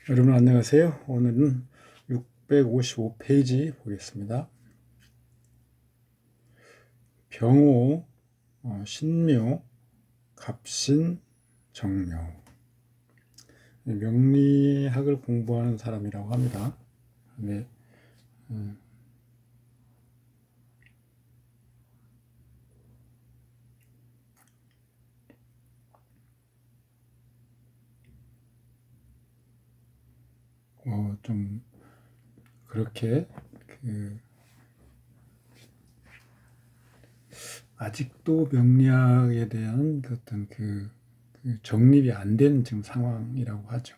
여러분 안녕하세요. 오늘은 655페이지 보겠습니다. 병호, 신묘, 갑신, 정묘. 명리학을 공부하는 사람이라고 합니다. 네, 좀 그렇게 아직도 명리학에 대한 어떤 정립이 안 된 지금 상황이라고 하죠.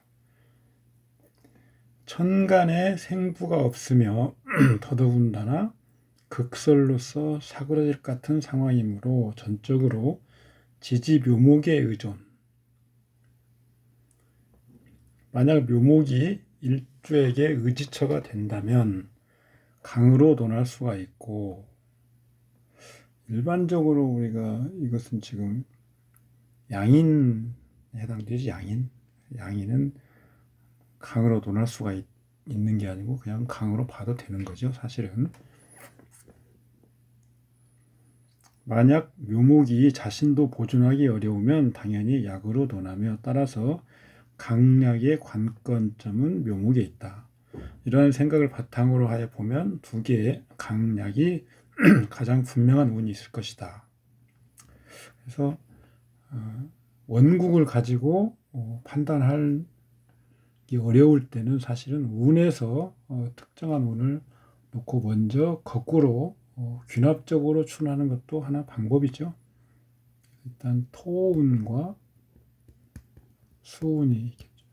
천간에 생부가 없으며 더더군다나 극설로서 사그러질 것 같은 상황이므로 전적으로 지지묘목에 의존. 만약 묘목이 일주에게 의지처가 된다면 강으로 논할 수가 있고, 일반적으로 우리가 이것은 지금 양인에 해당되지. 양인은 강으로 논할 수가 있는 게 아니고 그냥 강으로 봐도 되는 거죠, 사실은. 만약 묘목이 자신도 보존하기 어려우면 당연히 약으로 논하며, 따라서 강약의 관건점은 묘목에 있다. 이러한 생각을 바탕으로 하여 보면 두 개의 강약이 가장 분명한 운이 있을 것이다. 그래서 원국을 가지고 판단하기 어려울 때는 사실은 운에서 특정한 운을 놓고 먼저 거꾸로 귀납적으로 추론하는 것도 하나 방법이죠. 일단 토운과 수운이 있겠죠.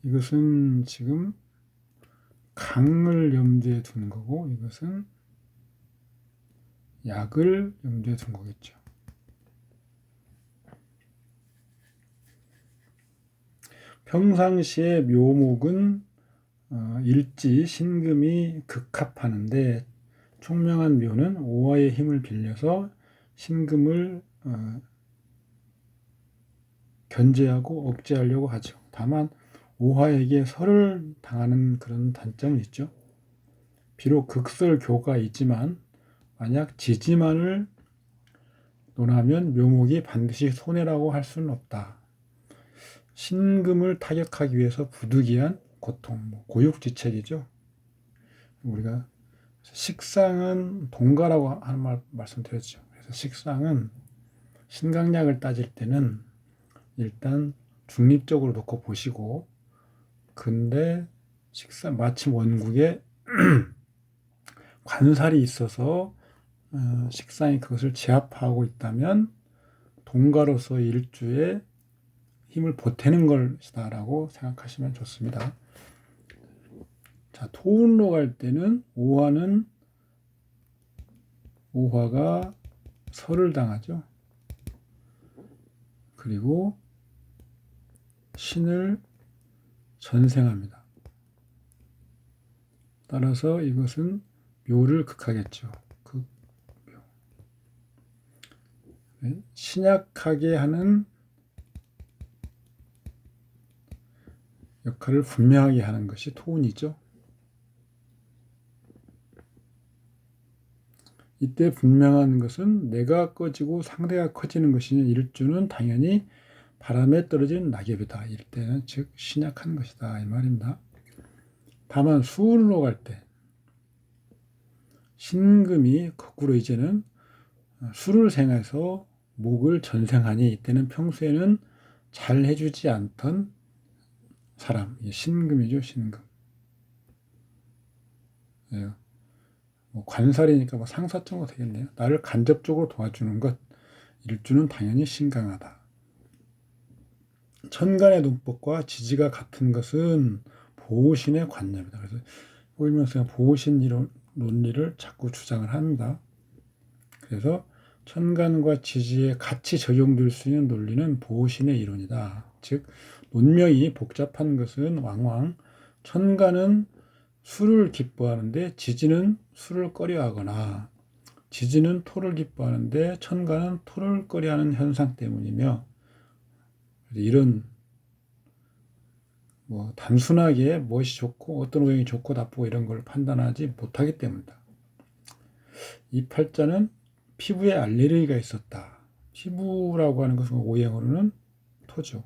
이것은 지금 강을 염두에 둔 거고, 이것은 약을 염두에 둔 거겠죠. 평상시에 묘목은 일지, 신금이 극합하는데, 총명한 묘는 오화의 힘을 빌려서 신금을 견제하고 억제하려고 하죠. 다만 오화에게 설을 당하는 그런 단점이 있죠. 비록 극설교가 있지만 만약 지지만을 논하면 묘목이 반드시 손해라고 할 수는 없다. 신금을 타격하기 위해서 부득이한 고통, 고육지책이죠. 우리가 식상은 동가라고 하는 말씀드렸죠. 그래서 식상은 신강약을 따질 때는 일단 중립적으로 놓고 보시고, 근데 마침 원국에 관살이 있어서 식상이 그것을 제압하고 있다면 동가로서 일주에 힘을 보태는 것이다라고 생각하시면 좋습니다. 자, 토운로 갈 때는 오화가 설을 당하죠. 그리고 신을 전생합니다. 따라서 이것은 묘를 극하겠죠. 극묘. 신약하게 하는 역할을 분명하게 하는 것이 토운이죠. 이때 분명한 것은 내가 꺼지고 상대가 커지는 것이니, 일주는 당연히 바람에 떨어진 낙엽이다. 이때는 즉 신약한 것이다, 이 말입니다. 다만 수운으로 갈 때 신금이 거꾸로 이제는 수를 생해서 목을 전생하니, 이때는 평소에는 잘 해주지 않던 사람, 신금이죠, 신금. 예. 관살이니까 상사청도 되겠네요. 나를 간접적으로 도와주는 것, 일주는 당연히 신강하다. 천간의 논법과 지지가 같은 것은 보호신의 관념이다. 그래서 보이면서 보호신 이론 논리를 자꾸 주장을 합니다. 그래서 천간과 지지에 같이 적용될 수 있는 논리는 보호신의 이론이다. 즉 논명이 복잡한 것은 왕왕 천간은 수를 기뻐하는데 지지는 수를 꺼려하거나, 지지는 토를 기뻐하는데 천간은 토를 꺼려하는 현상 때문이며, 이런 단순하게 무엇이 좋고 어떤 오행이 좋고 나쁘고 이런 걸 판단하지 못하기 때문이다. 이 팔자는 피부에 알레르기가 있었다. 피부라고 하는 것은 오행으로는 토죠.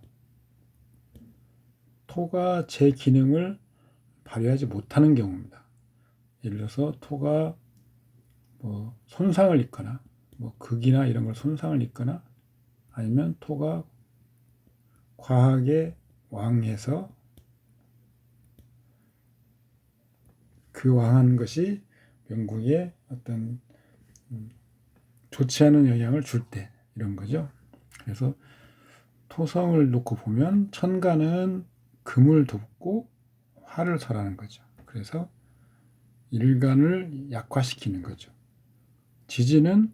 토가 제 기능을 발휘하지 못하는 경우입니다. 예를 들어서 토가 손상을 입거나 극이나 이런 걸 손상을 입거나, 아니면 토가 과하게 왕해서 그 왕한 것이 명국에 어떤 좋지 않은 영향을 줄 때, 이런 거죠. 그래서 토성을 놓고 보면 천간은 금을 돕고 화를 설하는 거죠. 그래서 일간을 약화시키는 거죠. 지지는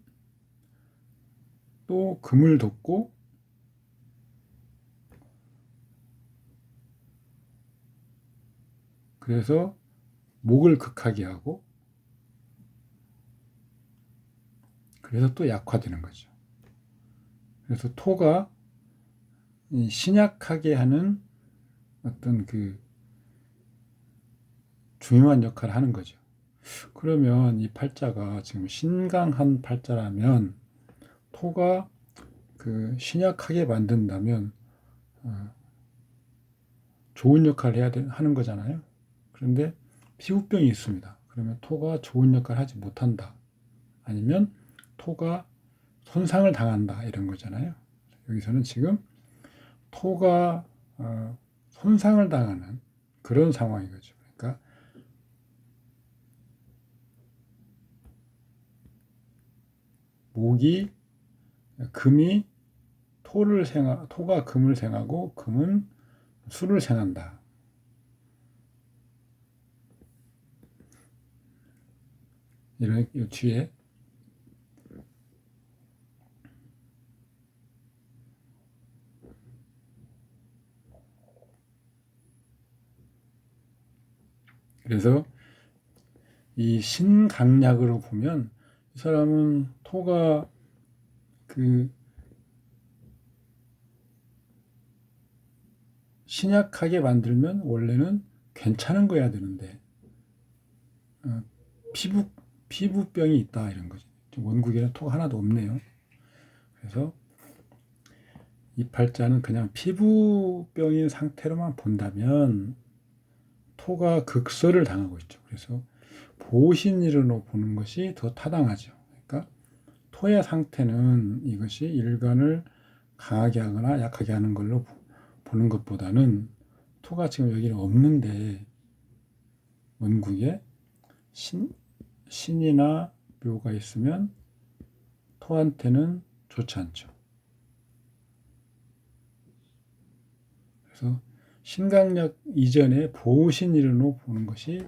또 금을 돕고 그래서 목을 극하게 하고, 그래서 또 약화되는 거죠. 그래서 토가 신약하게 하는 어떤 그 중요한 역할을 하는 거죠. 그러면 이 팔자가 지금 신강한 팔자라면 토가 그 신약하게 만든다면 좋은 역할을 하는 거잖아요. 그런데 피부병이 있습니다. 그러면 토가 좋은 역할을 하지 못한다. 아니면 토가 손상을 당한다, 이런 거잖아요. 여기서는 지금 토가 손상을 당하는 그런 상황인 거죠. 그러니까 금이 토가 금을 생하고 금은 수를 생한다. 이런 뒤에 그래서 이 신강약으로 보면 이 사람은 토가 그 신약하게 만들면 원래는 괜찮은 거야 되는데 피부병이 있다, 이런 거죠. 원국에는 토가 하나도 없네요. 그래서 이 팔자는 그냥 피부병인 상태로만 본다면 토가 극설을 당하고 있죠. 그래서 보신일으로 보는 것이 더 타당하죠. 그러니까 토의 상태는 이것이 일간을 강하게 하거나 약하게 하는 걸로 보는 것보다는 토가 지금 여기는 없는데 원국에 신이나 묘가 있으면 토한테는 좋지 않죠. 그래서 신강약 이전에 보신일로 보는 것이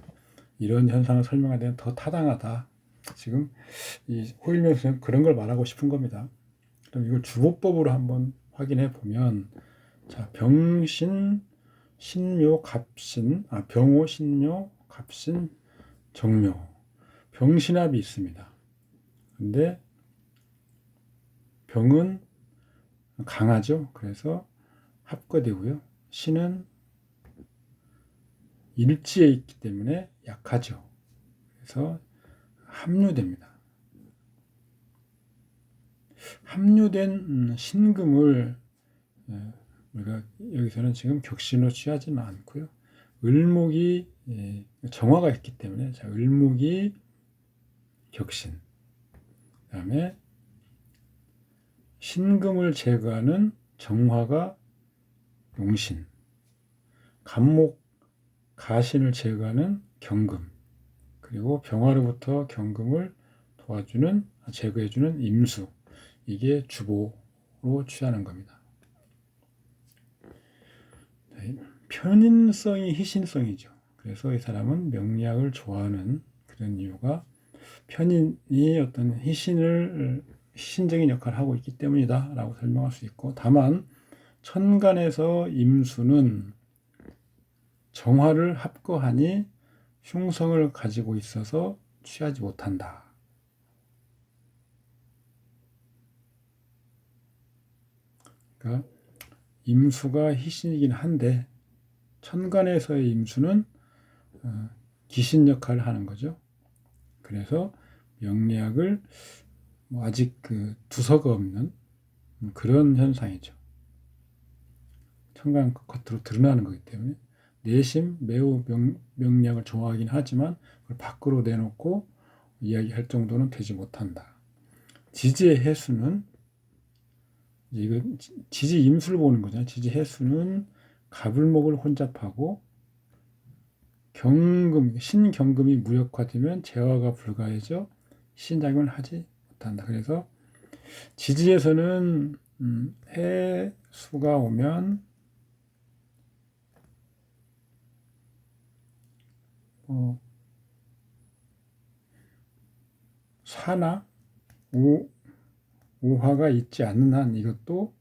이런 현상을 설명하는 데는 더 타당하다. 지금 이 호일명수는 그런 걸 말하고 싶은 겁니다. 그럼 이걸 주보법으로 한번 확인해 보면, 자, 병신, 신묘, 갑신, 병호, 신묘, 갑신, 정묘, 병신합이 있습니다. 근데 병은 강하죠. 그래서 합거되고요. 신은 일지에 있기 때문에 약하죠. 그래서 합류됩니다. 합류된 신금을 우리가 여기서는 지금 격신으로 취하지는 않고요. 을목이 정화가 있기 때문에, 자, 을목이 격신, 그 다음에 신금을 제거하는 정화가 용신, 간목 가신을 제거하는 경금, 그리고 병화로부터 경금을 제거해주는 임수, 이게 주보로 취하는 겁니다. 편인성이 희신성이죠. 그래서 이 사람은 명리학을 좋아하는 그런 이유가 편인이 어떤 희신적인 역할을 하고 있기 때문이다 라고 설명할 수 있고, 다만 천간에서 임수는 정화를 합거하니 흉성을 가지고 있어서 취하지 못한다. 그러니까 임수가 희신이긴 한데 천간에서의 임수는 기신 역할을 하는 거죠. 그래서 명리학을 아직 두서가 없는 그런 현상이죠. 천간 겉으로 드러나는 거기 때문에 내심 매우 명리학을 좋아하긴 하지만 그걸 밖으로 내놓고 이야기할 정도는 되지 못한다. 지지의 해수는 이거 지지 임수를 보는 거잖아요. 지지 해수는 갑을목을 혼잡하고 경금, 신경금이 무역화되면 재화가 불가해져 신작용을 하지 못한다. 그래서 지지에서는 해수가 오면 사나 오화가 있지 않는 한 이것도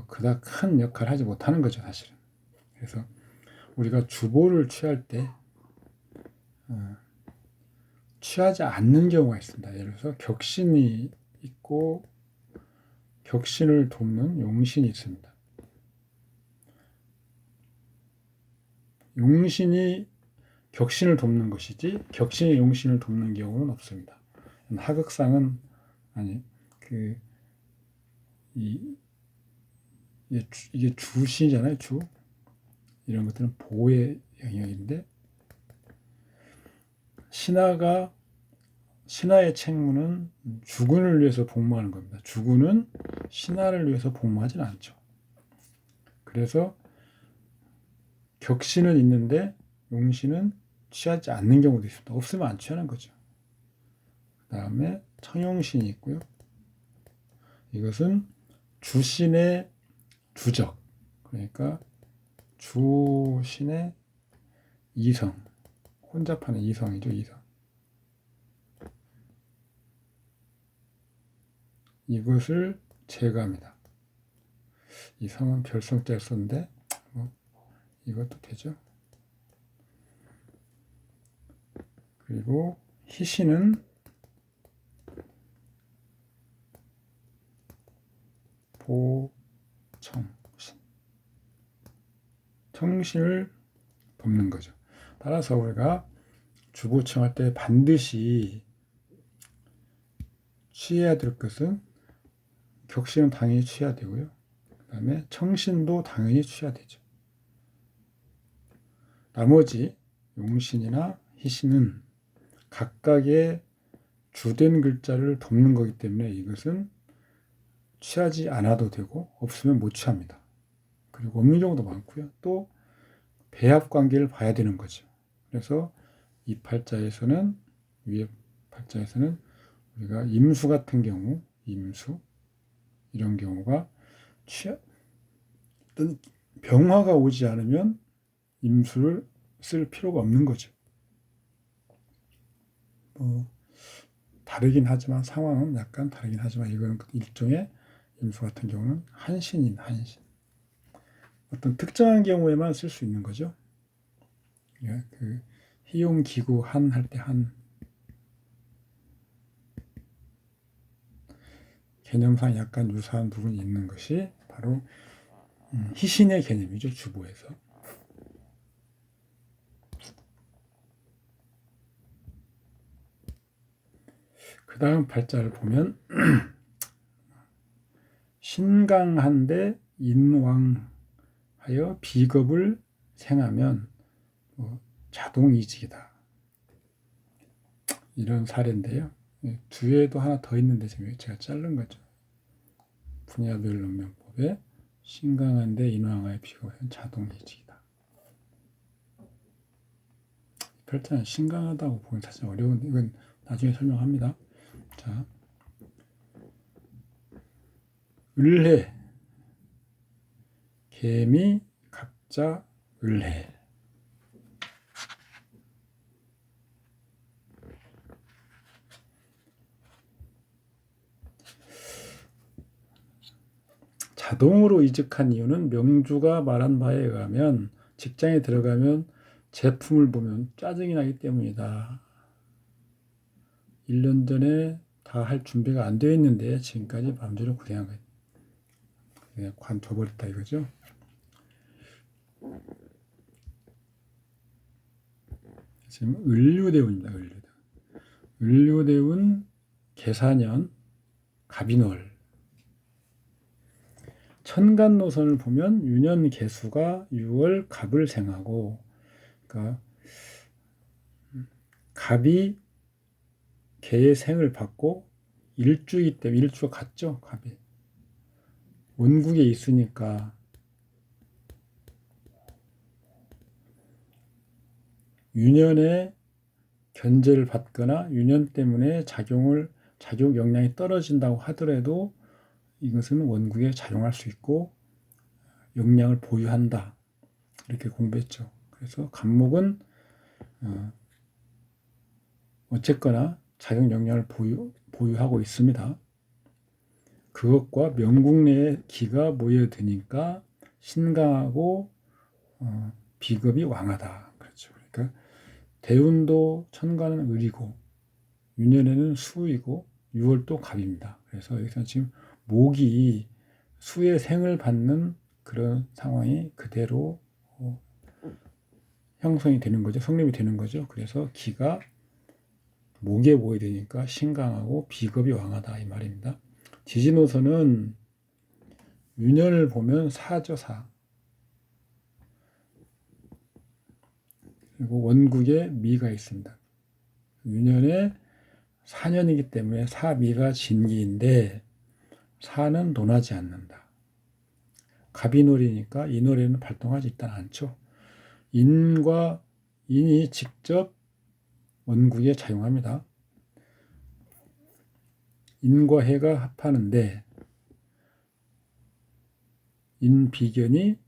그닥 큰 역할을 하지 못하는 거죠, 사실은. 그래서 우리가 주보를 취할 때 취하지 않는 경우가 있습니다. 예를 들어서 격신이 있고 격신을 돕는 용신이 있습니다. 용신이 격신을 돕는 것이지 격신이 용신을 돕는 경우는 없습니다. 하극상은 아니 이게 주신이잖아요. 주 이런 것들은 보의 영역인데 신하의 책무는 주군을 위해서 복무하는 겁니다. 주군은 신하를 위해서 복무하지는 않죠. 그래서 격신은 있는데 용신은 취하지 않는 경우도 있습니다. 없으면 안 취하는 거죠. 그 다음에 청용신이 있고요. 이것은 주신의 주적, 그러니까 주신의 이성, 혼잡하는 이성이죠. 이성. 이것을 제거합니다. 이성은 별성자를 썼는데 이것도 되죠. 그리고 희신은 보청신, 청신을 돕는 거죠. 따라서 우리가 주보청할 때 반드시 취해야 될 것은 격신은 당연히 취해야 되고요. 그 다음에 청신도 당연히 취해야 되죠. 나머지 용신이나 희신은 각각의 주된 글자를 돕는 거기 때문에 이것은 취하지 않아도 되고 없으면 못 취합니다. 그리고 없는 경우도 많고요. 또 배합 관계를 봐야 되는 거죠. 그래서 이 팔자에서는 위에 팔자에서는 우리가 임수 같은 경우 임수 이런 경우가 어떤 병화가 오지 않으면 임수를 쓸 필요가 없는 거죠. 다르긴 하지만 상황은 약간 다르긴 하지만 이거는 일종의 임수 같은 경우는 한신인 한신. 어떤 특정한 경우에만 쓸 수 있는 거죠. 희용 기구 한 할 때 한 개념상 약간 유사한 부분이 있는 것이 바로 희신의 개념이죠. 주보에서. 그 다음 팔자를 보면 신강한데 인왕하여 비겁을 생하면 자동이직이다. 이런 사례인데요. 뒤에도 하나 더 있는데 지금 제가 자른 거죠. 분야별 논명법에 신강한데 인왕하여 비겁은 자동이직이다. 팔자는 신강하다고 보기 사실 어려운데 이건 나중에 설명합니다. 자, 을해, 개미, 갑자, 을해. 자동으로 이직한 이유는 명주가 말한 바에 의하면 직장에 들어가면 제품을 보면 짜증이 나기 때문이다. 1년 전에 다 할 준비가 안 되어 있는데 지금까지 마음대로 고생한 거예요. 그냥 관둬버렸다 이거죠. 지금 을류대운입니다. 을류대운 계사년 갑인월. 천간 노선을 보면 유년 개수가 6월 갑을 생하고, 그러니까 갑이 개의 생을 받고 일주이기 때문에 일주가 같죠. 갑이 원국에 있으니까 유년에 견제를 받거나 유년 때문에 작용 역량이 떨어진다고 하더라도 이것은 원국에 작용할 수 있고 역량을 보유한다, 이렇게 공부했죠. 그래서 갑목은 어쨌거나 작용 역량을 보유하고 있습니다. 그것과 명국 내에 기가 모여드니까 신강하고 비겁이 왕하다. 그렇죠. 그러니까 대운도 천간은 을이고 유년에는 수이고 6월도 갑입니다. 그래서 여기서 지금 목이 수의 생을 받는 그런 상황이 그대로 형성이 되는 거죠. 성립이 되는 거죠. 그래서 기가 목에 모여야 되니까 신강하고 비겁이 왕하다, 이 말입니다. 지지노선은 유년을 보면 사죠, 사. 그리고 원국에 미가 있습니다. 유년에 사년이기 때문에 사미가 진기인데 사는 논하지 않는다. 갑이놀이니까 이 노래는 발동하지 일단 않죠. 인이 직접 원국에 작용합니다. 인과 해가 합하는데 인비견이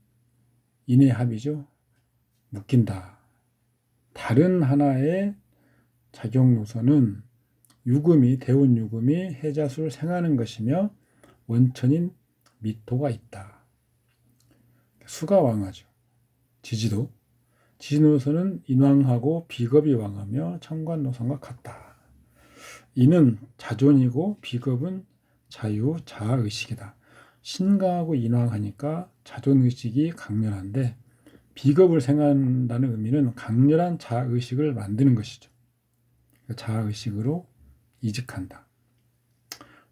인의 합이죠. 묶인다. 다른 하나의 작용 요소는 유금이, 대운 유금이 해자수를 생하는 것이며 원천인 미토가 있다. 수가 왕하죠. 지지노선은 인왕하고 비겁이 왕하며 천간노선과 같다. 인은 자존이고 비겁은 자유, 자아의식이다. 신강하고 인왕하니까 자존의식이 강렬한데 비겁을 생각한다는 의미는 강렬한 자아의식을 만드는 것이죠. 자아의식으로 이직한다.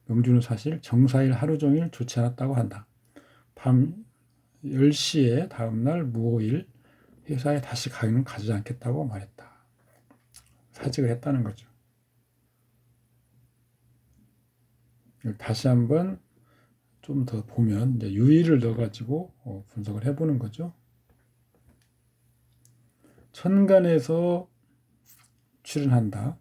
명주는 사실 정사일 하루 종일 좋지 않았다고 한다. 밤 10시에 다음날 무오일 회사에 다시 가지 않겠다고 말했다. 사직을 했다는 거죠. 다시 한번 좀 더 보면 이제 유의를 넣어가지고 분석을 해보는 거죠. 천간에서 출현한다.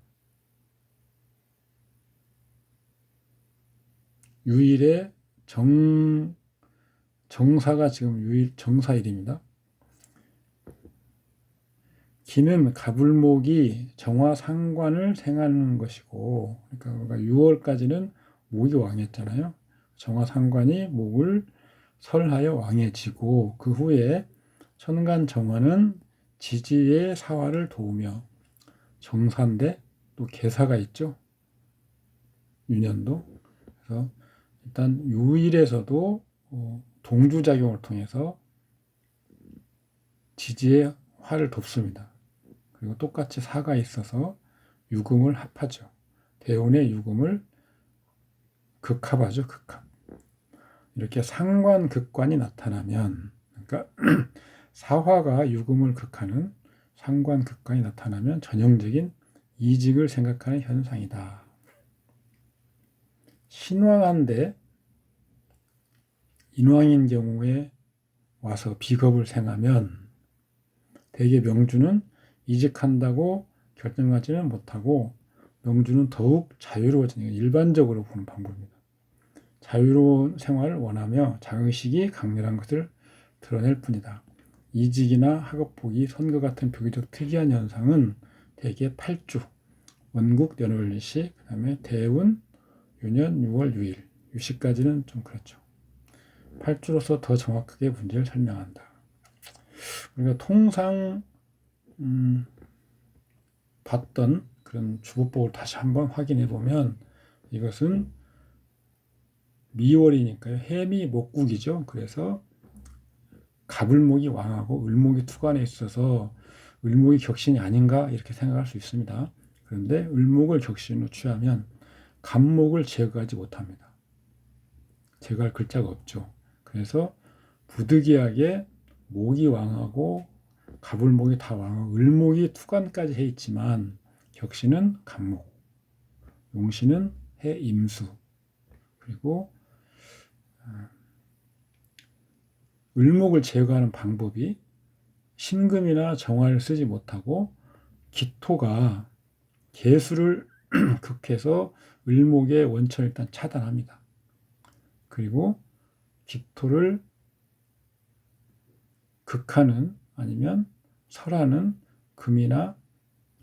유일의 정사가 지금 정사일입니다. 기는 가불목이 정화상관을 생하는 것이고, 그러니까 6월까지는 목이 왕했잖아요. 정화상관이 목을 설하여 왕해지고 그 후에 천간 정화는 지지의 사화를 도우며 정사인데 또 계사가 있죠. 유년도. 그래서 일단 유일에서도 동주작용을 통해서 지지의 화를 돕습니다. 그리고 똑같이 사가 있어서 유금을 합하죠. 대운의 유금을 극합하죠. 극합. 이렇게 상관극관이 나타나면, 그러니까 사화가 유금을 극하는 상관극관이 나타나면 전형적인 이직을 생각하는 현상이다. 신왕한데 인왕인 경우에 와서 비겁을 생하면 대개 명주는 이직한다고 결정하지는 못하고 명주는 더욱 자유로워지는 게 일반적으로 보는 방법입니다. 자유로운 생활을 원하며 자의식이 강렬한 것을 드러낼 뿐이다. 이직이나 학업복이 선거 같은 비교적 특이한 현상은 대개 8주, 원국 연월일시, 그 다음에 대운, 유년, 6월, 유일, 유시까지는 좀 그렇죠. 8주로서 더 정확하게 문제를 설명한다. 우리가 통상 봤던 그런 주보법을 다시 한번 확인해 보면 이것은 미월이니까요. 해미 목국이죠. 그래서 갑을목이 왕하고 을목이 투관에 있어서 을목이 격신이 아닌가 이렇게 생각할 수 있습니다. 그런데 을목을 격신으로 취하면 갑목을 제거하지 못합니다. 제거할 글자가 없죠. 그래서 부득이하게 목이 왕하고 갑을목이 다 왕하고 을목이 투관까지 해 있지만 격신은 갑목, 용신은 해임수, 그리고 을목을 제거하는 방법이 신금이나 정화를 쓰지 못하고 기토가 개수를 극해서 을목의 원천을 일단 차단합니다. 그리고 기토를 극하는 아니면 설하는 금이나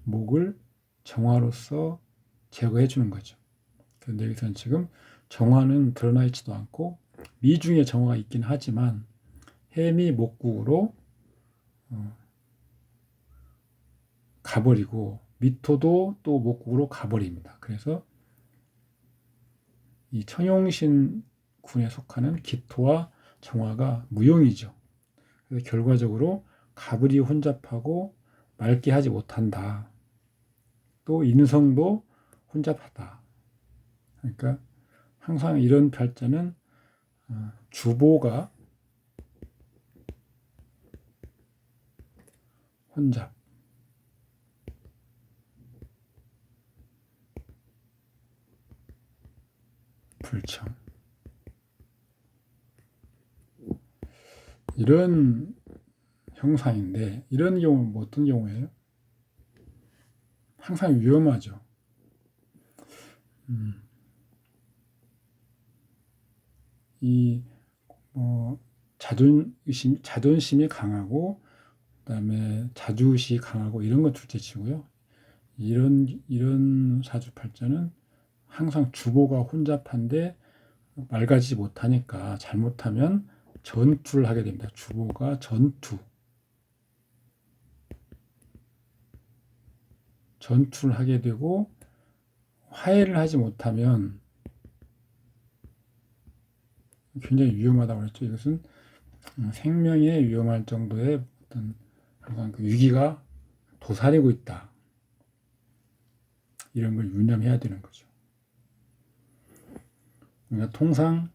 목을 정화로서 제거해 주는 거죠. 그런데 여기서는 지금 정화는 드러나 있지도 않고 미중에 정화가 있긴 하지만 해미 목국으로 가버리고 미토도 또 목국으로 가버립니다. 그래서 이 청용신 군에 속하는 기토와 정화가 무용이죠. 그래서 결과적으로 가불이 혼잡하고 맑게 하지 못한다. 또 인성도 혼잡하다. 그러니까 항상 이런 팔자는 주보가 혼잡, 불청, 이런 형상인데, 이런 경우는 뭐 어떤 경우예요? 항상 위험하죠. 이 자존심이 강하고 그다음에 자주의식이 강하고 이런 건 둘째치고요. 이런 사주팔자는 항상 주보가 혼잡한데 맑아지지 못하니까 잘못하면 전투를 하게 됩니다. 주보가 전투를 하게 되고 화해를 하지 못하면 굉장히 위험하다고 그랬죠. 이것은 생명에 위험할 정도의 어떤 항상 그 위기가 도사리고 있다. 이런 걸 유념해야 되는 거죠. 그러니까 통상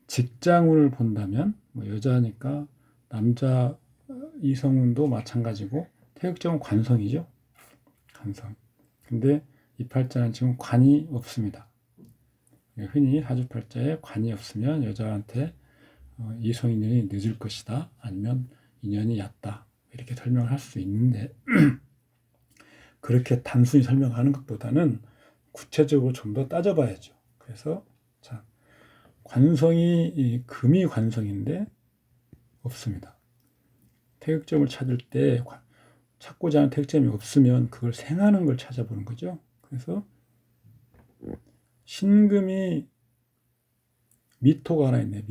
직장운을 본다면 뭐 여자니까 남자 이성운도 마찬가지고 태극점은 관성이죠. 관성. 근데 이 팔자는 지금 관이 없습니다. 흔히 사주팔자에 관이 없으면 여자한테 이성 인연이 늦을 것이다. 아니면 인연이 얕다. 이렇게 설명을 할 수 있는데 그렇게 단순히 설명하는 것보다는 구체적으로 좀 더 따져봐야죠. 그래서 자, 관성이 금이 관성인데 없습니다. 태극점을 찾을 때 찾고자 하는 태극점이 없으면 그걸 생하는 걸 찾아보는 거죠. 그래서 신금이 미토가 하나 있네.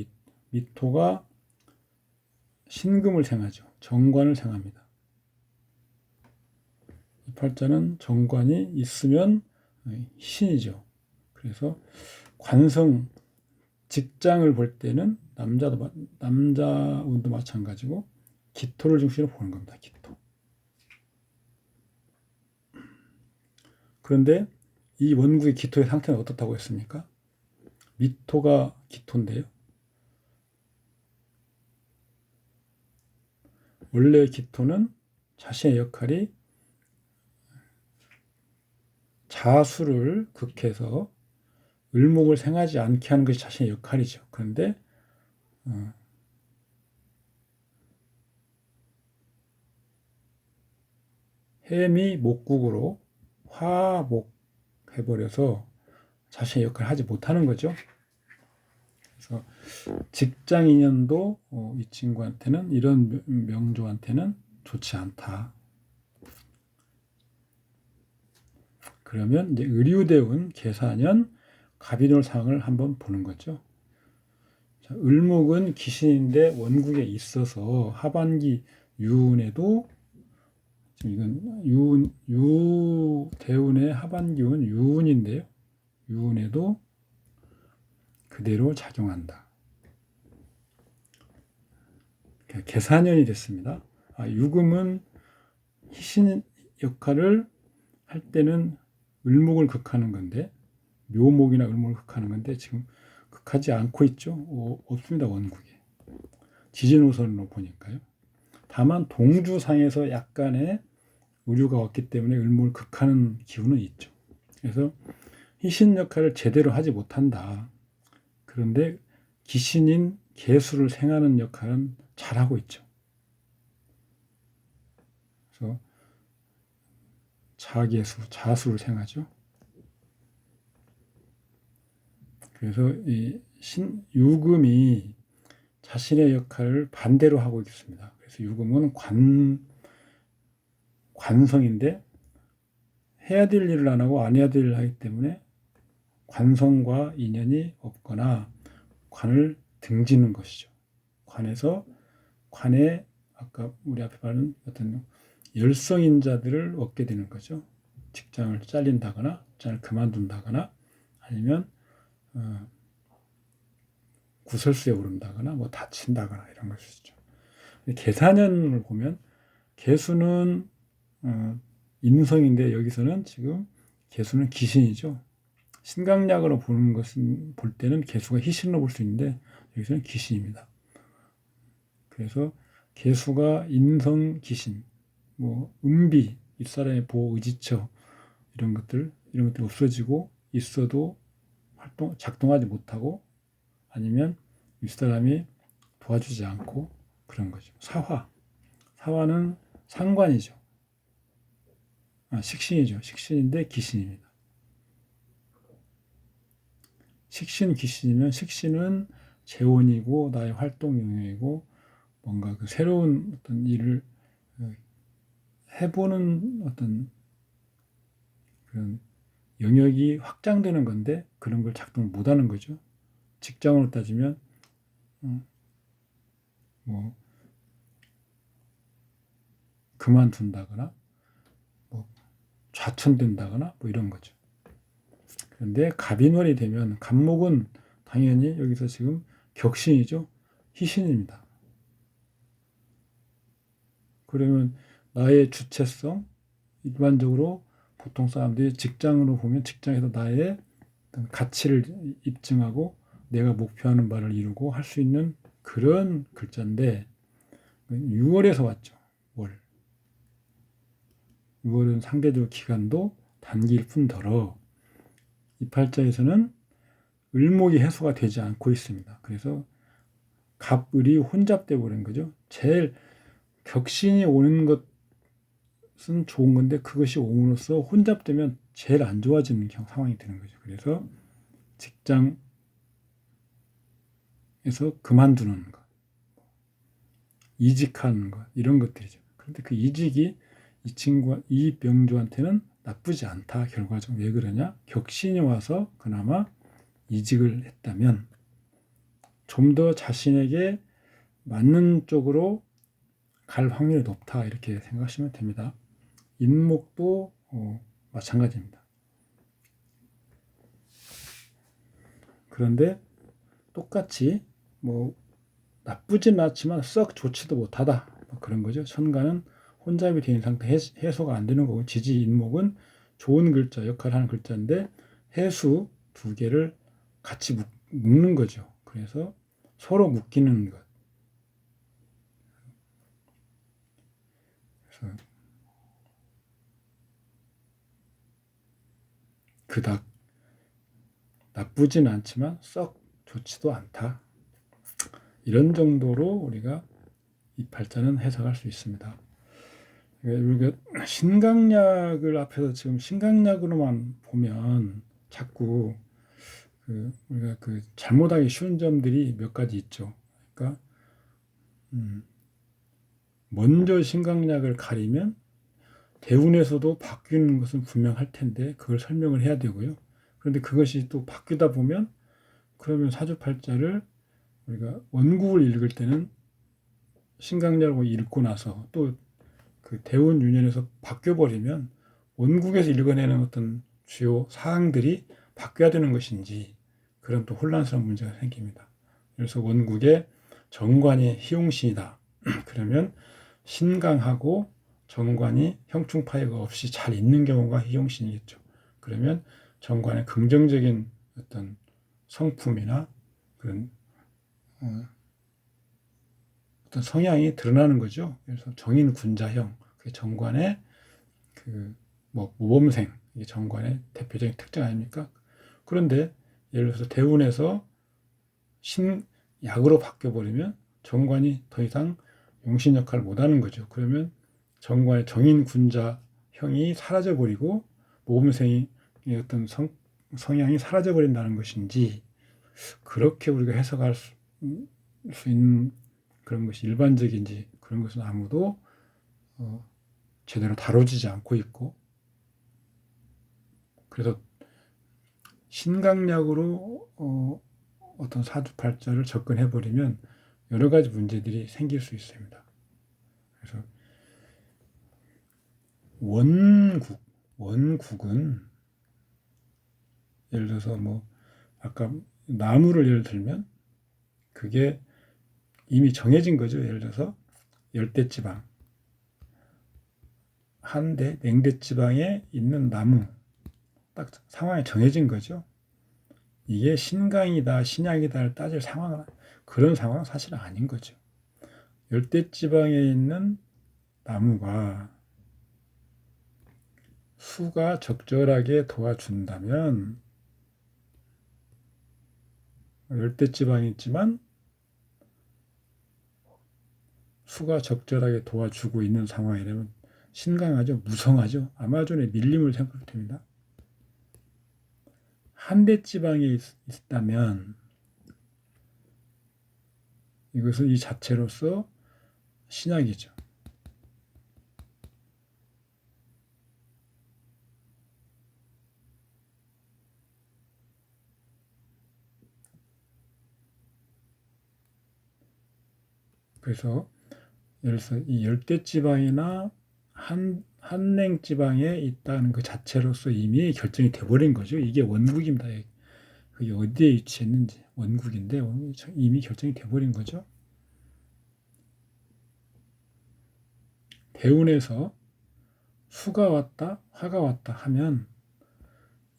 미토가 신금을 생하죠. 정관을 생합니다. 이 팔자는 정관이 있으면 신이죠. 그래서 관성, 직장을 볼 때는 남자운도 마찬가지고 기토를 중심으로 보는 겁니다. 기토. 그런데 이 원국의 기토의 상태는 어떻다고 했습니까? 미토가 기토인데요. 원래 기토는 자신의 역할이 자수를 극해서 을목을 생하지 않게 하는 것이 자신의 역할이죠. 그런데 해미 목국으로 화목해버려서 자신의 역할을 하지 못하는 거죠. 그래서 직장 인연도 이 친구한테는 이런 명조한테는 좋지 않다. 그러면 이제 의류대운 계사년 갑인월 상을 한번 보는 거죠. 자, 을목은 기신인데 원국에 있어서 하반기 유운에도 지금 이건 유대운의 하반기운 유운인데요. 유운에도 그대로 작용한다. 계산연이 됐습니다. 유금은 희신 역할을 할 때는 을목을 극하는 건데, 묘목이나 을목을 극하는 건데 지금 극하지 않고 있죠. 없습니다. 원국에. 지지노선으로 보니까요. 다만 동주상에서 약간의 의류가 왔기 때문에 을목을 극하는 기운은 있죠. 그래서 희신 역할을 제대로 하지 못한다. 그런데 기신인 계수를 생하는 역할은 잘하고 있죠. 그래서 자계수, 자수를 생하죠. 그래서 이 유금이 자신의 역할을 반대로 하고 있습니다. 그래서 유금은 관성인데 해야 될 일을 안 하고 안 해야 될 일을 하기 때문에 관성과 인연이 없거나 관을 등지는 것이죠. 관에 아까 우리 앞에 말한 어떤 열성인자들을 얻게 되는 거죠. 직장을 잘린다거나 직장을 그만둔다거나 아니면 구설수에 오른다거나 뭐 다친다거나 이런 것이죠. 계산연을 보면 계수는 인성인데 여기서는 지금 계수는 기신이죠. 신강약으로 보는 것은 볼 때는 계수가 희신으로 볼 수 있는데 여기서는 기신입니다. 그래서 계수가 인성 기신, 뭐 음비, 윗사람의 보호 의지처 이런 것들이 없어지고 있어도 작동하지 못하고 아니면 윗사람이 도와주지 않고 그런 거죠. 사화는 상관이죠. 식신이죠. 식신인데 기신입니다. 식신 기신이면 식신은 재원이고 나의 활동 영역이고 뭔가 그 새로운 어떤 일을 해보는 어떤 그런 영역이 확장되는 건데 그런 걸 작동을 못하는 거죠. 직장으로 따지면 뭐 그만둔다거나 뭐 좌천된다거나 뭐 이런 거죠. 그런데 갑인월이 되면 갑목은 당연히 여기서 지금 격신이죠. 희신입니다. 그러면 나의 주체성, 일반적으로 보통 사람들이 직장으로 보면 직장에서 나의 가치를 입증하고 내가 목표하는 바를 이루고 할 수 있는 그런 글자인데 6월에서 왔죠. 월. 6월은 상대적 기간도 단기일 뿐더러 이 팔자에서는 을목이 해소가 되지 않고 있습니다. 그래서 갑을이 혼잡돼 버린 거죠. 제일 격신이 오는 것은 좋은 건데 그것이 옴으로써 혼잡되면 제일 안 좋아지는 상황이 되는 거죠. 그래서 직장에서 그만두는 것, 이직하는 것 이런 것들이죠. 그런데 그 이직이 이 명주한테는 나쁘지 않다. 결과적으로 왜 그러냐? 격신이 와서 그나마 이직을 했다면 좀 더 자신에게 맞는 쪽으로 갈 확률이 높다. 이렇게 생각하시면 됩니다. 인목도 마찬가지입니다. 그런데 똑같이 뭐 나쁘진 않지만 썩 좋지도 못하다. 그런 거죠. 천간은 혼잡이 된 상태 해소가 안 되는 거고 지지 인목은 좋은 글자 역할을 하는 글자인데 해수 두 개를 같이 묶는 거죠. 그래서 서로 묶이는 것. 그래서 그닥 나쁘진 않지만 썩 좋지도 않다. 이런 정도로 우리가 이 팔자는 해석할 수 있습니다. 우리가 신강약을 앞에서 지금 신강약으로만 보면 자꾸 우리가 잘못하기 쉬운 점들이 몇 가지 있죠. 그러니까 먼저 신강약을 가리면 대운에서도 바뀌는 것은 분명할 텐데 그걸 설명을 해야 되고요. 그런데 그것이 또 바뀌다 보면 그러면 사주팔자를 우리가 원국을 읽을 때는 신강약으로 읽고 나서 또 그 대운 유년에서 바뀌어버리면 원국에서 읽어내는 어떤 주요 사항들이 바뀌어야 되는 것인지 그런 또 혼란스러운 문제가 생깁니다. 그래서 원국의 정관이 희용신이다. 그러면 신강하고 정관이 형충파이가 없이 잘 있는 경우가 희용신이겠죠. 그러면 정관의 긍정적인 어떤 성품이나 그런 어떤 성향이 드러나는 거죠. 그래서 정인군자형, 그 정관의 그 뭐 모범생, 이게 정관의 대표적인 특징 아닙니까? 그런데 예를 들어서 대운에서 신약으로 바뀌어 버리면 정관이 더 이상 용신 역할을 못 하는 거죠. 그러면 정관의 정인군자형이 사라져 버리고 모범생의 어떤 성향이 사라져 버린다는 것인지, 그렇게 우리가 해석할 수 있는 그런 것이 일반적인지, 그런 것은 아무도 제대로 다뤄지지 않고 있고, 그래서 신강약으로 어떤 사주팔자를 접근해 버리면 여러 가지 문제들이 생길 수 있습니다. 그래서 원국은 예를 들어서 뭐 아까 나무를 예를 들면 그게 이미 정해진 거죠. 예를 들어서 열대지방, 한대, 냉대지방에 있는 나무, 딱 상황이 정해진 거죠. 이게 신강이다, 신약이다를 따질 상황은, 그런 상황은 사실 아닌 거죠. 열대지방에 있는 나무가 수가 적절하게 도와준다면, 열대지방이 있지만 수가 적절하게 도와주고 있는 상황이라면 신강하죠. 무성하죠. 아마존의 밀림을 생각해도 됩니다. 한대지방에 있다면 이것은 이 자체로서 신약이죠. 그래서 예를 들어서 이 열대지방이나 한냉지방에 있다는 그 자체로서 이미 결정이 돼버린 거죠. 이게 원국입니다. 그게 어디에 위치했는지 원국인데 이미 결정이 돼버린 거죠. 대운에서 수가 왔다, 화가 왔다 하면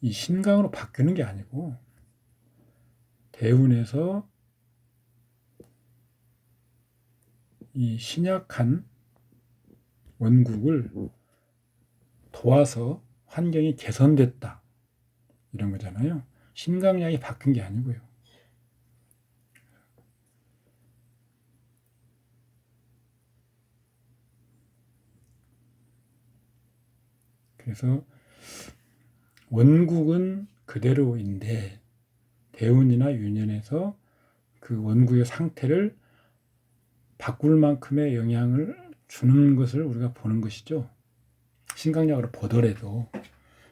이 신강으로 바뀌는 게 아니고, 대운에서 이 신약한 원국을 도와서 환경이 개선됐다, 이런 거잖아요. 신강약이 바뀐 게 아니고요. 그래서 원국은 그대로인데 대운이나 유년에서 그 원국의 상태를 바꿀 만큼의 영향을 주는 것을 우리가 보는 것이죠. 신강약으로 보더라도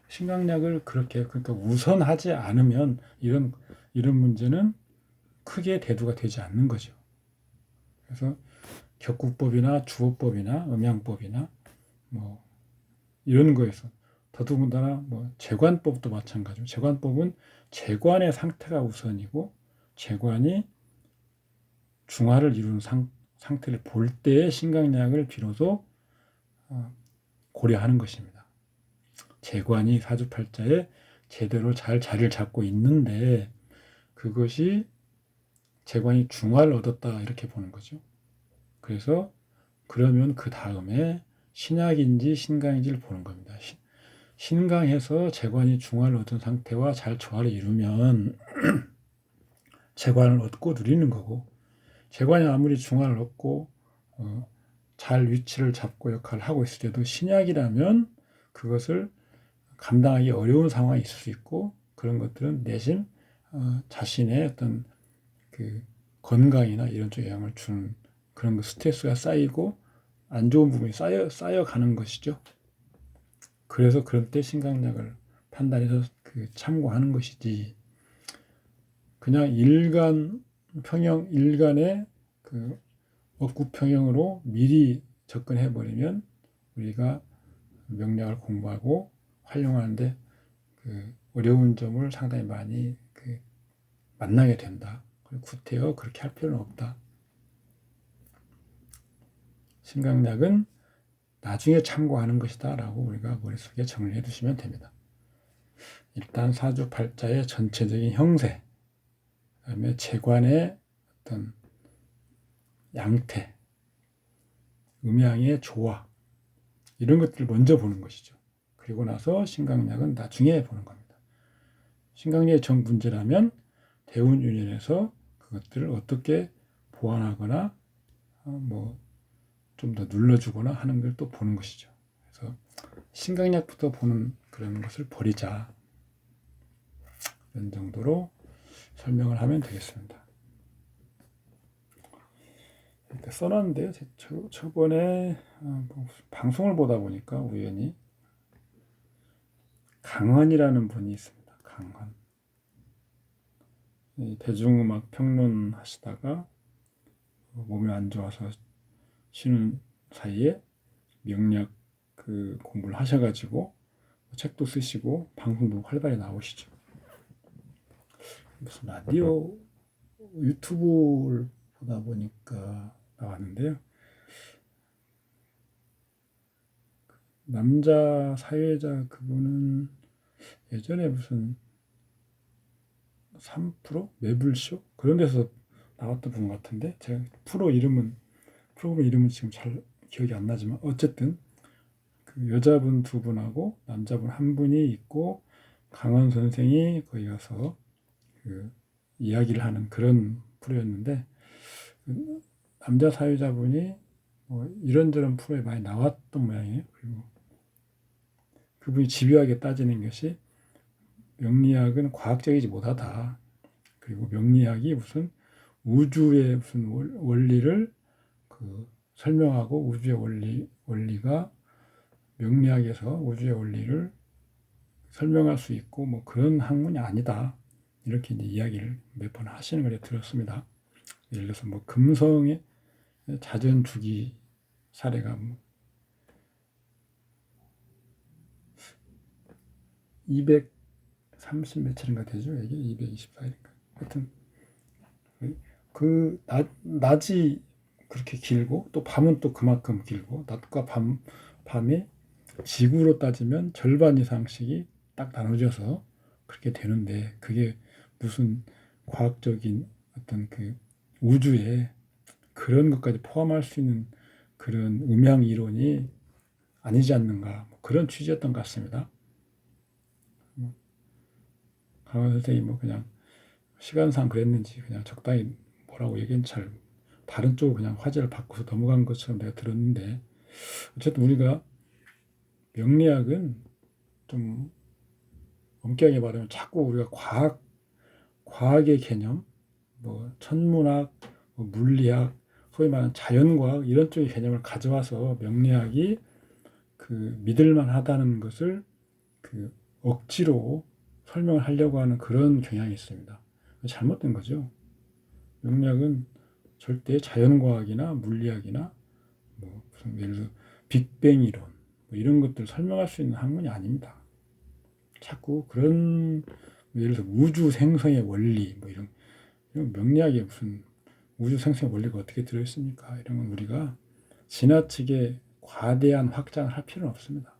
신강약을 그러니까 우선하지 않으면 이런 문제는 크게 대두가 되지 않는 거죠. 그래서 격국법이나 주호법이나 음양법이나 뭐 이런 거에서 더더군다나 뭐 재관법도 마찬가지로, 재관법은 재관의 상태가 우선이고 재관이 중화를 이루는 상태를 볼 때의 신강약을 비로소 고려하는 것입니다. 재관이 사주팔자에 제대로 잘 자리를 잡고 있는데 그것이 재관이 중화를 얻었다, 이렇게 보는 거죠. 그래서 그러면 그 다음에 신약인지 신강인지를 보는 겁니다. 신강해서 재관이 중화를 얻은 상태와 잘 조화를 이루면 재관을 얻고 누리는 거고, 재관이 아무리 중화를 얻고 잘 위치를 잡고 역할을 하고 있을 때도 신약이라면 그것을 감당하기 어려운 상황이 있을 수 있고, 그런 것들은 내심 자신의 어떤 그 건강이나 이런 쪽에 영향을 주는 그런 스트레스가 쌓이고 안 좋은 부분이 쌓여가는 것이죠. 그래서 그럴 때 신강약을 판단해서 참고하는 것이지, 그냥 일간의 그 억구평형으로 미리 접근해 버리면 우리가 명략을 공부하고 활용하는데 어려운 점을 상당히 많이 만나게 된다. 구태여 그렇게 할 필요는 없다. 신강약은 나중에 참고하는 것이다 라고 우리가 머릿속에 정리해 두시면 됩니다. 일단 사주팔자의 전체적인 형세, 그 다음에 재관의 어떤 양태, 음양의 조화, 이런 것들을 먼저 보는 것이죠. 그리고 나서 신강약은 나중에 보는 겁니다. 신강약의 정 문제라면 대운윤연에서 그것들을 어떻게 보완하거나 좀 더 눌러주거나 하는 걸 또 보는 것이죠. 그래서 신강약부터 보는 그런 것을 버리자. 이런 정도로 설명을 하면 되겠습니다. 이렇게 써놨는데요. 저번에 방송을 보다 보니까 우연히 강헌이라는 분이 있습니다. 강헌. 대중음악 평론 하시다가 몸이 안 좋아서 쉬는 사이에 명리학 공부를 하셔가지고 책도 쓰시고 방송도 활발히 나오시죠. 무슨 라디오 유튜브를 보다 보니까 나왔는데요. 남자 사회자 그분은 예전에 무슨 3% 매불쇼 그런 데서 나왔던 분 같은데 제가 프로그램 이름은 지금 잘 기억이 안 나지만 어쨌든 그 여자분 2분하고 남자분 1분이 있고 강원 선생이 거기 가서 그 이야기를 하는 그런 프로였는데 그 남자 사회자분이 이런저런 프로에 많이 나왔던 모양이에요. 그리고 그분이 집요하게 따지는 것이 명리학은 과학적이지 못하다. 그리고 명리학이 무슨 우주의 무슨 원리를 설명하고 우주의 원리가 명리학에서 우주의 원리를 설명할 수 있고 그런 학문이 아니다. 이렇게 이제 이야기를 몇 번 하시는 걸 들었습니다. 예를 들어서 금성의 자전 주기 사례가 230 며칠인가 되죠. 이게 224일인가. 하여튼 낮이 그렇게 길고 또 밤은 또 그만큼 길고 낮과 밤이 지구로 따지면 절반 이상씩이 딱 나눠져서 그렇게 되는데 그게 무슨 과학적인 어떤 우주에 그런 것까지 포함할 수 있는 그런 음양 이론이 아니지 않는가 그런 취지였던 것 같습니다. 강원 선생님이 그냥 시간상 그랬는지 그냥 적당히 뭐라고 얘기는 잘 다른 쪽으로 그냥 화제를 바꿔서 넘어간 것처럼 내가 들었는데 어쨌든 우리가 명리학은 좀 엄격하게 말하면 자꾸 우리가 과학의 개념, 천문학, 물리학, 소위 말하는 자연과학 이런 쪽의 개념을 가져와서 명리학이 믿을만 하다는 것을 억지로 설명을 하려고 하는 그런 경향이 있습니다. 잘못된 거죠. 명리학은 절대 자연과학이나 물리학이나 무슨 예를 들어 빅뱅 이론 이런 것들을 설명할 수 있는 학문이 아닙니다. 자꾸 그런 예를 들어 우주 생성의 원리 이런 명리학에 무슨 우주 생성의 원리가 어떻게 들어있습니까? 이런 건 우리가 지나치게 과대한 확장을 할 필요는 없습니다.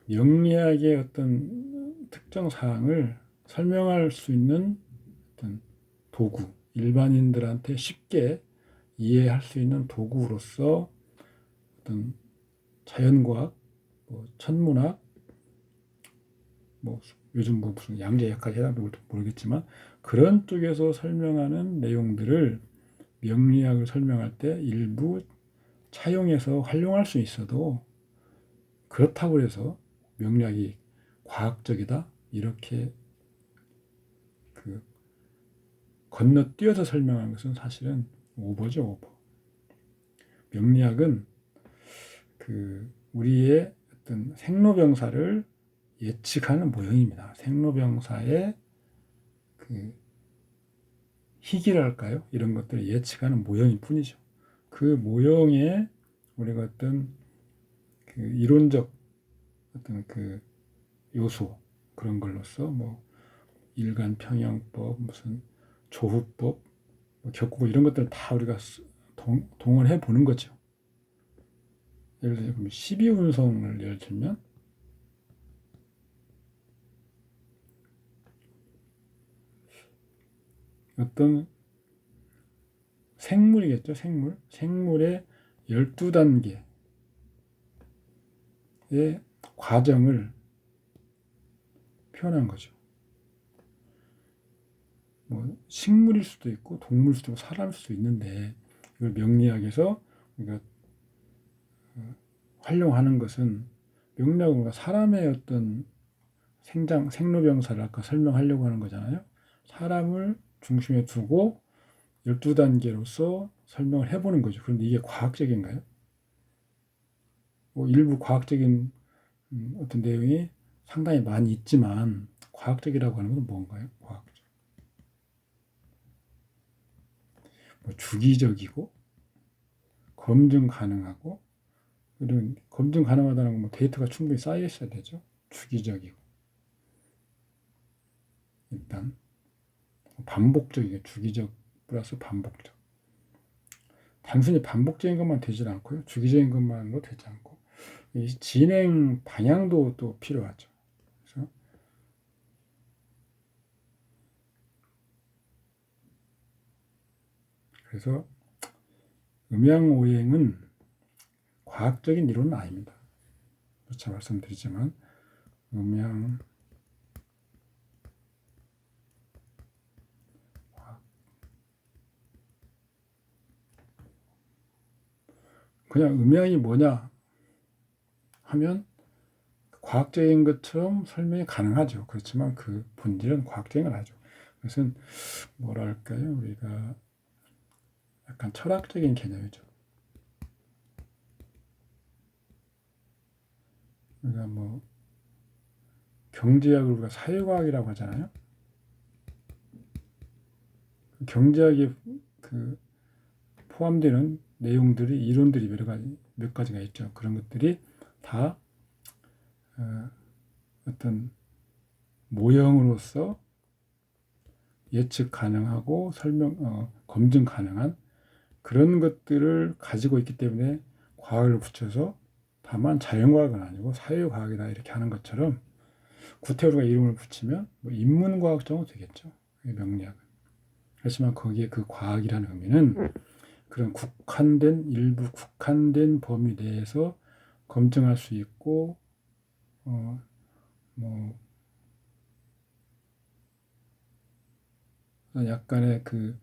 명리학의 어떤 특정 사항을 설명할 수 있는 어떤 도구, 일반인들한테 쉽게 이해할 수 있는 도구로서 어떤 자연과학, 천문학, 요즘 무슨 양자역학이 해당될지 모르겠지만 그런 쪽에서 설명하는 내용들을 명리학을 설명할 때 일부 차용해서 활용할 수 있어도 그렇다고 해서 명리학이 과학적이다 이렇게 건너뛰어서 설명하는 것은 사실은 오버죠, 오버. 명리학은 우리의 어떤 생로병사를 예측하는 모형입니다. 생로병사의 희기랄까요? 이런 것들을 예측하는 모형일 뿐이죠. 그 모형에 우리가 어떤 이론적 어떤 요소 그런 걸로서 일간 평형법 무슨 조후법, 격국어 이런 것들 다 우리가 동원해 보는 거죠. 예를 들면 12운성을 예를 들면 어떤 생물이겠죠. 생물의 12단계의 과정을 표현한 거죠. 뭐 식물일 수도 있고 동물일 수도 있고 사람일 수도 있는데 이걸 명리학에서 우리가 활용하는 것은 명리학으로 사람의 어떤 생로병사를 아까 설명하려고 하는 거잖아요. 사람을 중심에 두고 12단계로서 설명을 해보는 거죠. 그런데 이게 과학적인가요? 뭐 일부 과학적인 어떤 내용이 상당히 많이 있지만 과학적이라고 하는 건 뭔가요? 과학적. 뭐 주기적이고 검증 가능하고 이런 검증 가능하다는 건 뭐 데이터가 충분히 쌓여 있어야 되죠. 주기적이고 일단 반복적이게 주기적 플러스 반복적. 단순히 반복적인 것만 되질 않고요. 주기적인 것만으로 되지 않고 이 진행 방향도 또 필요하죠. 그래서 음양오행은 과학적인 이론은 아닙니다. 그렇죠 말씀드리지만 음양 그냥 음양이 뭐냐 하면 과학적인 것처럼 설명이 가능하죠. 그렇지만 그 본질은 과학적인 건 아니죠. 그것은 뭐랄까요? 우리가 약간 철학적인 개념이죠. 우리가 뭐 경제학을 우리가 사회과학이라고 하잖아요. 경제학에 그 포함되는 내용들이 이론들이 몇 가지가 있죠. 그런 것들이 다 어떤 모형으로서 예측 가능하고 검증 가능한 그런 것들을 가지고 있기 때문에 과학을 붙여서 다만 자연과학은 아니고 사회과학이다 이렇게 하는 것처럼 구태우리가 이름을 붙이면 뭐 인문과학 정도 되겠죠. 명리학은. 그렇지만 거기에 그 과학이라는 의미는 그런 일부 국한된 범위 내에서 검증할 수 있고 뭐 약간의 그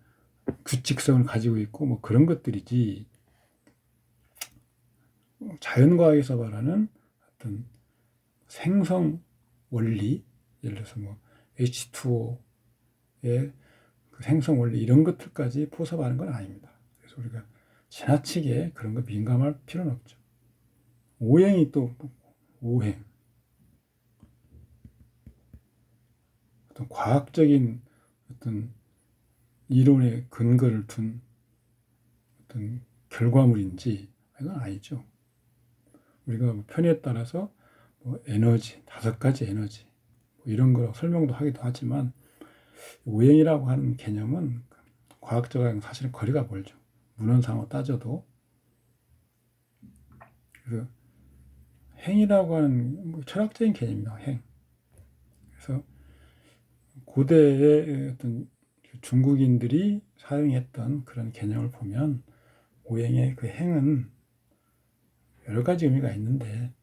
규칙성을 가지고 있고 뭐 그런 것들이지 자연과학에서 말하는 어떤 생성 원리 예를 들어서 뭐 H2O의 그 생성 원리 이런 것들까지 포섭하는 건 아닙니다. 그래서 우리가 지나치게 그런 거 민감할 필요는 없죠. 오행이 또 오행 어떤 과학적인 어떤 이론의 근거를 둔 어떤 결과물인지 이건 아니죠. 우리가 편의에 따라서 뭐 에너지 5가지 에너지 뭐 이런 거 설명도 하기도 하지만 오행이라고 하는 개념은 과학적으로 사실은 거리가 멀죠. 문헌상으로 따져도. 그래서 행이라고 하는 뭐 철학적인 개념이에요. 행. 그래서 고대의 어떤 중국인들이 사용했던 그런 개념을 보면 오행의 그 행은 여러 가지 의미가 있는데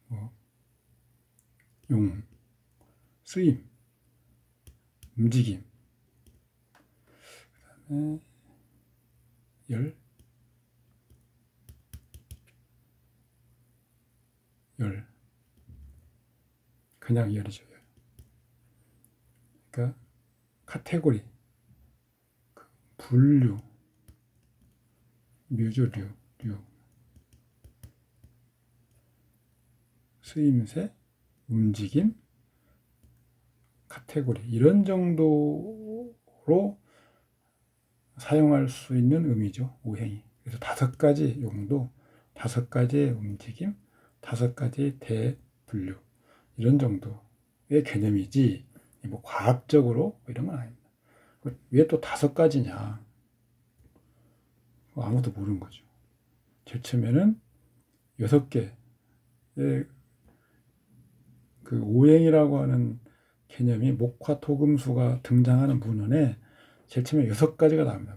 뭐 용, 쓰임, 움직임, 그다음에 열, 그냥 열이죠. 그러니까 카테고리, 분류, 류조류, 쓰임새, 움직임, 카테고리 이런 정도로 사용할 수 있는 의미죠. 오행이. 그래서 5가지 용도, 5가지의 움직임, 5가지 대분류 이런 정도의 개념이지 뭐 과학적으로 이런 건 아닙니다. 왜 또 5가지냐? 아무도 모르는 거죠. 제일 처음에는 6개의 그 오행이라고 하는 개념이 목화 토금수가 등장하는 문헌에 제일 처음에 6가지가 나옵니다.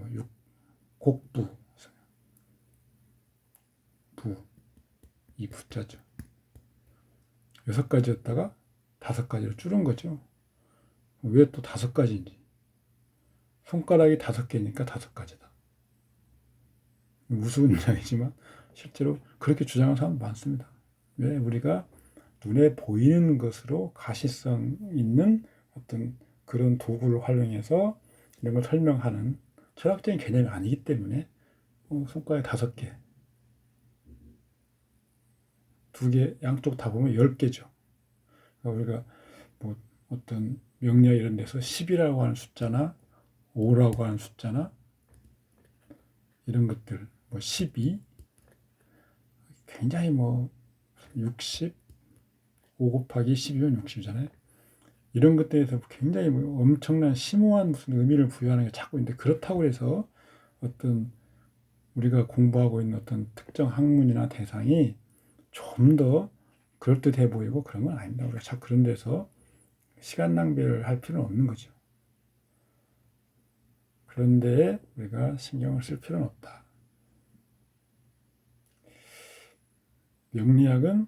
곡부, 부, 이 부자죠. 6가지였다가 5가지로 줄은 거죠. 왜 또 5가지인지. 손가락이 5개니까 5가지다. 우스운 이야기지만 실제로 그렇게 주장하는 사람 많습니다. 왜? 우리가 눈에 보이는 것으로 가시성 있는 어떤 그런 도구를 활용해서 이런 걸 설명하는 철학적인 개념이 아니기 때문에 손가락이 5개, 2개, 양쪽 다 보면 10개죠. 우리가 뭐 어떤 명리학 이런 데서 10이라고 하는 숫자나 5라고 하는 숫자나 이런 것들, 뭐 12, 굉장히 뭐 60, 5 곱하기 10이면 60이잖아요. 이런 것들에 대해서 굉장히 뭐 엄청난 심오한 무슨 의미를 부여하는 게 자꾸 있는데, 그렇다고 해서 어떤 우리가 공부하고 있는 어떤 특정 학문이나 대상이 좀 더 그럴듯해 보이고 그런 건 아닙니다. 우리가 자꾸 그런 데서 시간 낭비를 할 필요는 없는 거죠. 그런데 우리가 신경을 쓸 필요는 없다. 명리학은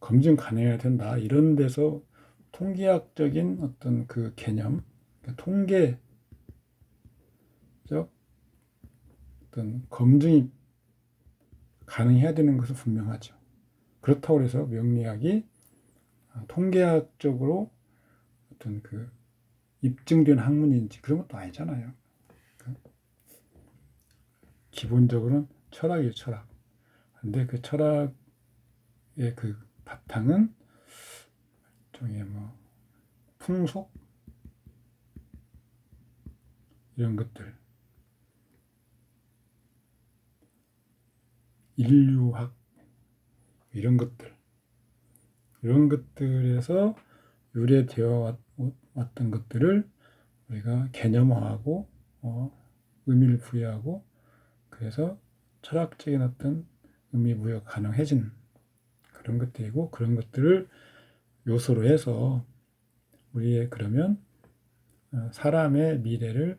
검증 가능해야 된다. 이런 데서 통계학적인 어떤 그 개념, 그러니까 통계적 어떤 검증이 가능해야 되는 것은 분명하죠. 그렇다고 해서 명리학이 통계학적으로 어떤 그 입증된 학문인지 그런 것도 아니잖아요. 기본적으로는 철학이에요, 철학. 근데 그 철학의 그 바탕은 일종의 뭐 풍속 이런 것들, 인류학 이런 것들에서 유래되어 왔던 것들을 우리가 개념화하고 의미를 부여하고, 그래서 철학적인 어떤 의미 부여 가능해진 그런 것들이고, 그런 것들을 요소로 해서 우리의 그러면 사람의 미래를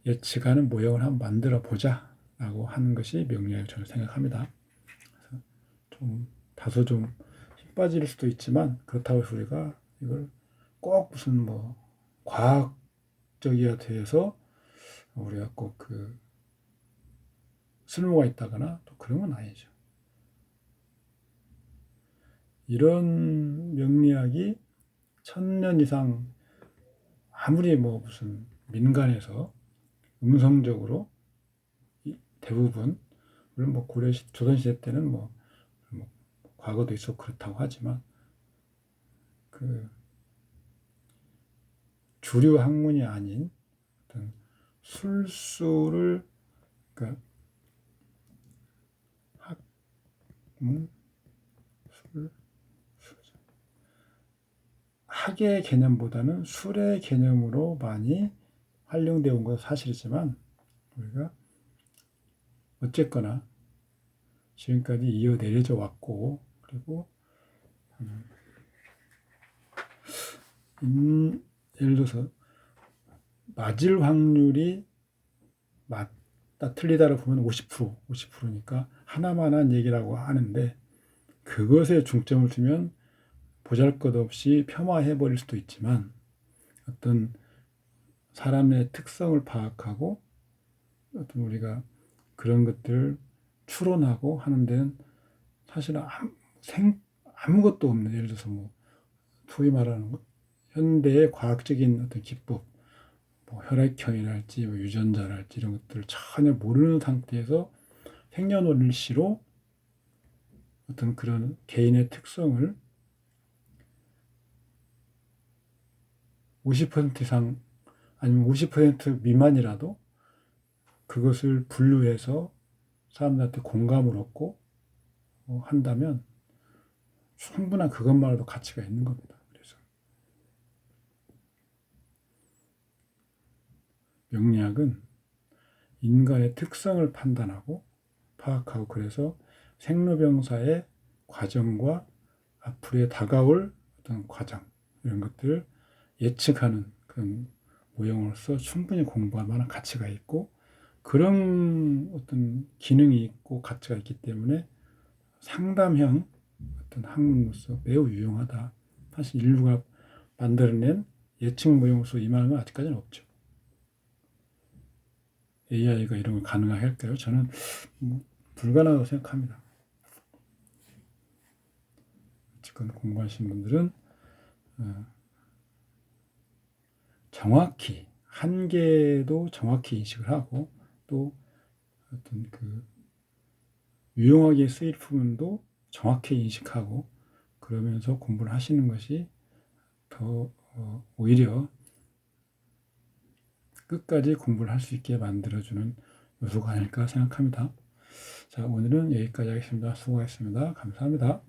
예측하는 모형을 한번 만들어 보자 라고 하는 것이 명리학이라고 저는 생각합니다. 그래서 좀 다소 좀 힘 빠질 수도 있지만, 그렇다고 해서 우리가 이걸 꼭 무슨 뭐 과학적이야 돼서 우리가 꼭 그 쓸모가 있다거나 또 그런 건 아니죠. 이런 명리학이 1000년 이상 아무리 뭐 무슨 민간에서 음성적으로 대부분, 물론 뭐 조선시대 때는 뭐 과거도 있었고 그렇다고 하지만, 그 주류 학문이 아닌 어떤 술수를, 그러니까 학문, 학의 개념보다는 술의 개념으로 많이 활용되어 온 것은 사실이지만, 우리가 어쨌거나 지금까지 이어 내려져 왔고, 그리고 예를 들어서 맞을 확률이 맞다 틀리다를 보면 50%니까 하나만한 얘기라고 하는데, 그것에 중점을 두면 보잘것없이 폄하해버릴 수도 있지만, 어떤 사람의 특성을 파악하고 어떤 우리가 그런 것들을 추론하고 하는 데는 사실은 아무것도 없는, 예를 들어서 뭐 소위 말하는 것, 현대의 과학적인 어떤 기법, 뭐 혈액형이랄지 뭐 유전자랄지 이런 것들을 전혀 모르는 상태에서 생년월일시로 어떤 그런 개인의 특성을 50% 이상 아니면 50% 미만이라도 그것을 분류해서 사람들한테 공감을 얻고 한다면 충분한 그것만으로도 가치가 있는 겁니다. 그래서 명리학은 인간의 특성을 판단하고 파악하고 그래서 생로병사의 과정과 앞으로 다가올 어떤 과정 이런 것들을 예측하는 그런 모형으로서 충분히 공부할 만한 가치가 있고 그런 어떤 기능이 있고 가치가 있기 때문에 상담형 어떤 학문으로서 매우 유용하다. 사실 인류가 만들어낸 예측 모형으로서 임하는 건 아직까지는 없죠. AI가 이런 걸 가능하게 할까요? 저는 불가능하다고 생각합니다. 어쨌건 공부하시는 분들은 정확히 한계도 정확히 인식을 하고 또 어떤 그 유용하게 쓰일 부분도 정확히 인식하고 그러면서 공부를 하시는 것이 더 오히려 끝까지 공부를 할 수 있게 만들어주는 요소가 아닐까 생각합니다. 자, 오늘은 여기까지 하겠습니다. 수고하셨습니다. 감사합니다.